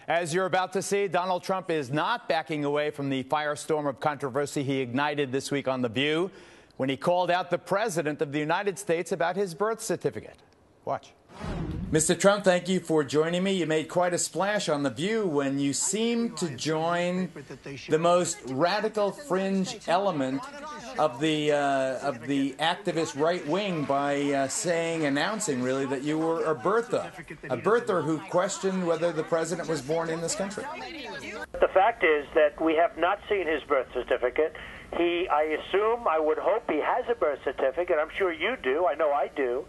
As you're about to see, Donald Trump is not backing away from the firestorm of controversy he ignited this week on The View when he called out the President of the United States about his birth certificate. Watch. Mr. Trump, thank you for joining me. You made quite a splash on The View when you seemed to join the most radical fringe element of the activist right wing by announcing really that you were a birther who questioned whether the president was born in this country. The fact is that we have not seen his birth certificate. I would hope he has a birth certificate. I'm sure you do. I know I do.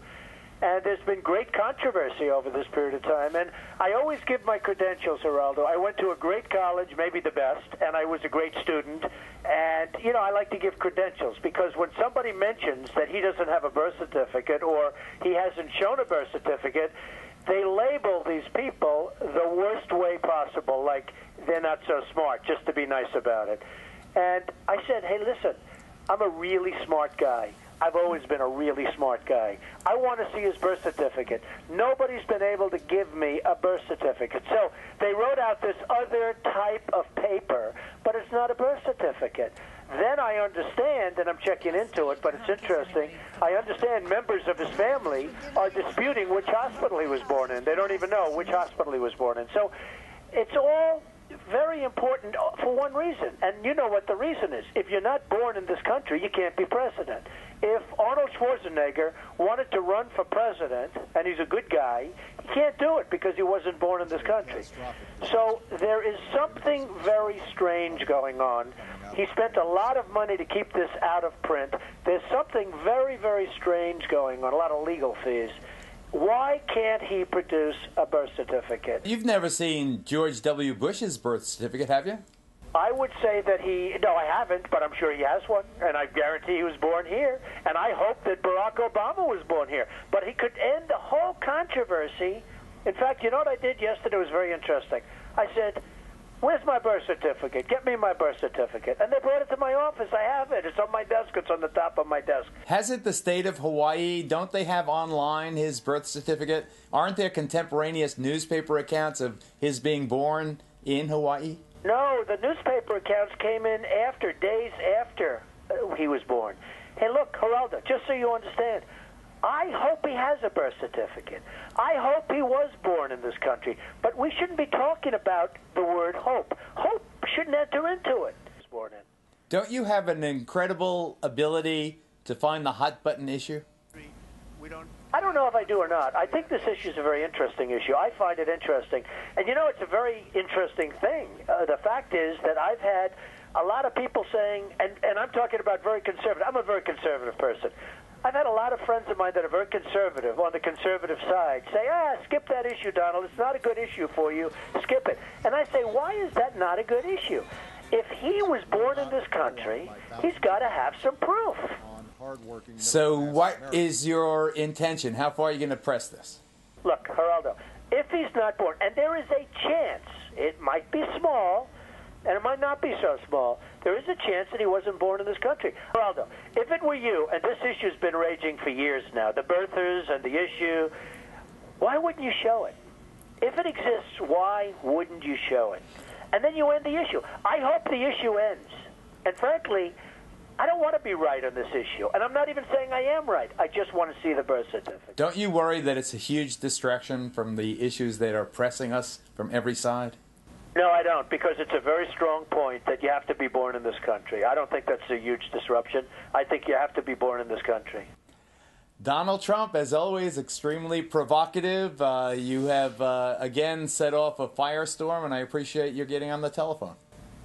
And there's been great controversy over this period of time. And I always give my credentials, Geraldo. I went to a great college, maybe the best, and I was a great student. And, you know, I like to give credentials because when somebody mentions that he doesn't have a birth certificate or he hasn't shown a birth certificate, they label these people the worst way possible, like they're not so smart, just to be nice about it. And I said, hey, listen, I'm a really smart guy. I've always been a really smart guy. I want to see his birth certificate. Nobody's been able to give me a birth certificate. So they wrote out this other type of paper, but it's not a birth certificate. Then I understand, and I'm checking into it, but it's interesting, I understand members of his family are disputing which hospital he was born in. They don't even know which hospital he was born in. So it's all very important for one reason, and you know what the reason is. If you're not born in this country, you can't be president. If Arnold Schwarzenegger wanted to run for president, and he's a good guy, he can't do it because he wasn't born in this country. So there is something very strange going on. He spent a lot of money to keep this out of print. There's something very, very strange going on, a lot of legal fees. Why can't he produce a birth certificate? You've never seen George W. Bush's birth certificate, have you? I would say that no, I haven't, but I'm sure he has one, and I guarantee he was born here, and I hope that Barack Obama was born here. But he could end the whole controversy. In fact, you know what I did yesterday was very interesting. I said, where's my birth certificate? Get me my birth certificate. And they brought it to my office. I have it. It's on my desk. It's on the top of my desk. Hasn't the state of Hawaii, don't they have online his birth certificate? Aren't there contemporaneous newspaper accounts of his being born in Hawaii? No, the newspaper accounts came in days after he was born. Hey, look, Geraldo, just so you understand, I hope he has a birth certificate. I hope he was born in this country. But we shouldn't be talking about the word hope. Hope shouldn't enter into it. Born in. Don't you have an incredible ability to find the hot button issue? I don't know if I do or not. I think this issue is a very interesting issue. I find it interesting. And, you know, it's a very interesting thing. The fact is that I've had a lot of people saying, and I'm talking about very conservative. I'm a very conservative person. I've had a lot of friends of mine that are very conservative, on the conservative side, say, skip that issue, Donald. It's not a good issue for you. Skip it. And I say, why is that not a good issue? If he was born in this country, he's got to have some proof. So what is your intention? How far are you going to press this? Look, Geraldo, if he's not born, and there is a chance, it might be small, and it might not be so small, there is a chance that he wasn't born in this country. Geraldo, if it were you, and this issue's been raging for years now, the birthers and the issue, why wouldn't you show it? If it exists, why wouldn't you show it? And then you end the issue. I hope the issue ends. And frankly, I don't want to be right on this issue. And I'm not even saying I am right. I just want to see the birth certificate. Don't you worry that it's a huge distraction from the issues that are pressing us from every side? No, I don't, because it's a very strong point that you have to be born in this country. I don't think that's a huge disruption. I think you have to be born in this country. Donald Trump, as always, extremely provocative. You have, again, set off a firestorm, and I appreciate your getting on the telephone.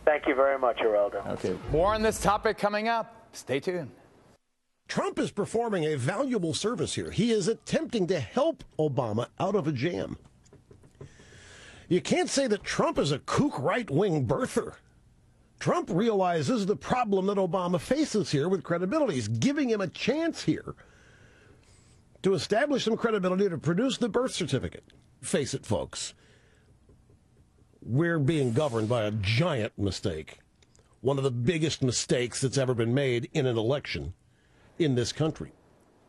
Thank you very much, Geraldo. Okay. More on this topic coming up. Stay tuned. Trump is performing a valuable service here. He is attempting to help Obama out of a jam. You can't say that Trump is a kook right-wing birther. Trump realizes the problem that Obama faces here with credibility. He's giving him a chance here to establish some credibility to produce the birth certificate. Face it, folks. We're being governed by a giant mistake. One of the biggest mistakes that's ever been made in an election in this country.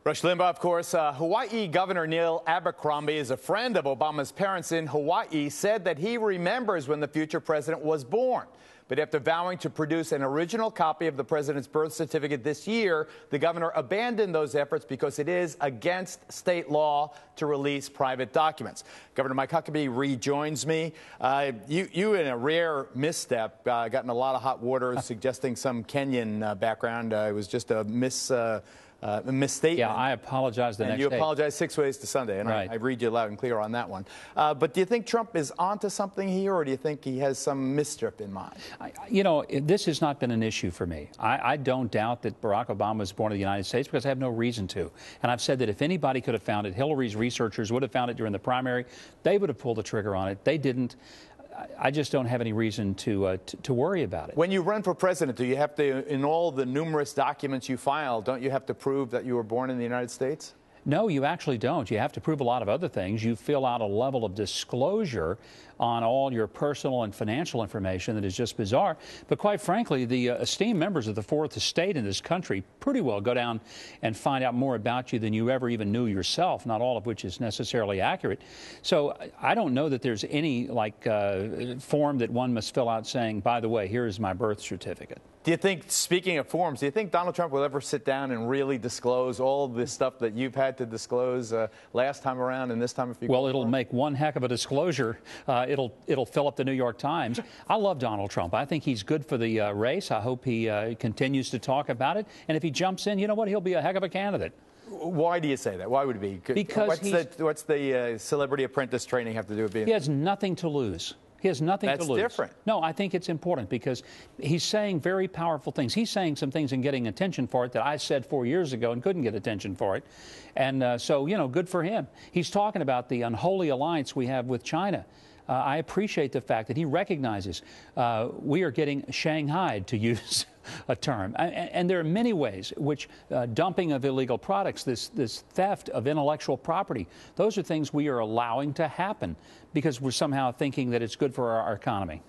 Rush Limbaugh, of course. Hawaii Governor Neil Abercrombie is a friend of Obama's parents in Hawaii, said that he remembers when the future president was born. But after vowing to produce an original copy of the president's birth certificate this year, the governor abandoned those efforts because it is against state law to release private documents. Governor Mike Huckabee rejoins me. You in a rare misstep, got in a lot of hot water suggesting some Kenyan background. It was just a misstatement. Yeah, I apologize the next day. And you apologize 6 ways to Sunday, and right. I read you loud and clear on that one. But do you think Trump is onto something here, or do you think he has some mischief in mind? This has not been an issue for me. I don't doubt that Barack Obama was born in the United States because I have no reason to. And I've said that if anybody could have found it, Hillary's researchers would have found it during the primary. They would have pulled the trigger on it. They didn't. I just don't have any reason to worry about it. When you run for president, do you have to, in all the numerous documents you file, don't you have to prove that you were born in the United States? No, you actually don't. You have to prove a lot of other things. You fill out a level of disclosure on all your personal and financial information that is just bizarre. But quite frankly, the esteemed members of the Fourth Estate in this country pretty well go down and find out more about you than you ever even knew yourself, not all of which is necessarily accurate. So I don't know that there's any form that one must fill out saying, by the way, here is my birth certificate. Do you think, speaking of forms, do you think Donald Trump will ever sit down and really disclose all of the stuff that you've had to disclose last time around and this time? If you well, it'll make one heck of a disclosure. It'll fill up the New York Times. I love Donald Trump. I think he's good for the race. I hope he continues to talk about it. And if he jumps in, you know what? He'll be a heck of a candidate. Why do you say that? Why would it be? Because what's the celebrity apprentice training have to do with being? He has nothing to lose. He has nothing to lose. That's different. No, I think it's important because he's saying very powerful things. He's saying some things and getting attention for it that I said 4 years ago and couldn't get attention for it. And so, good for him. He's talking about the unholy alliance we have with China. I appreciate the fact that he recognizes we are getting shanghaied, to use a term. And there are many ways which dumping of illegal products, this theft of intellectual property, those are things we are allowing to happen because we're somehow thinking that it's good for our economy.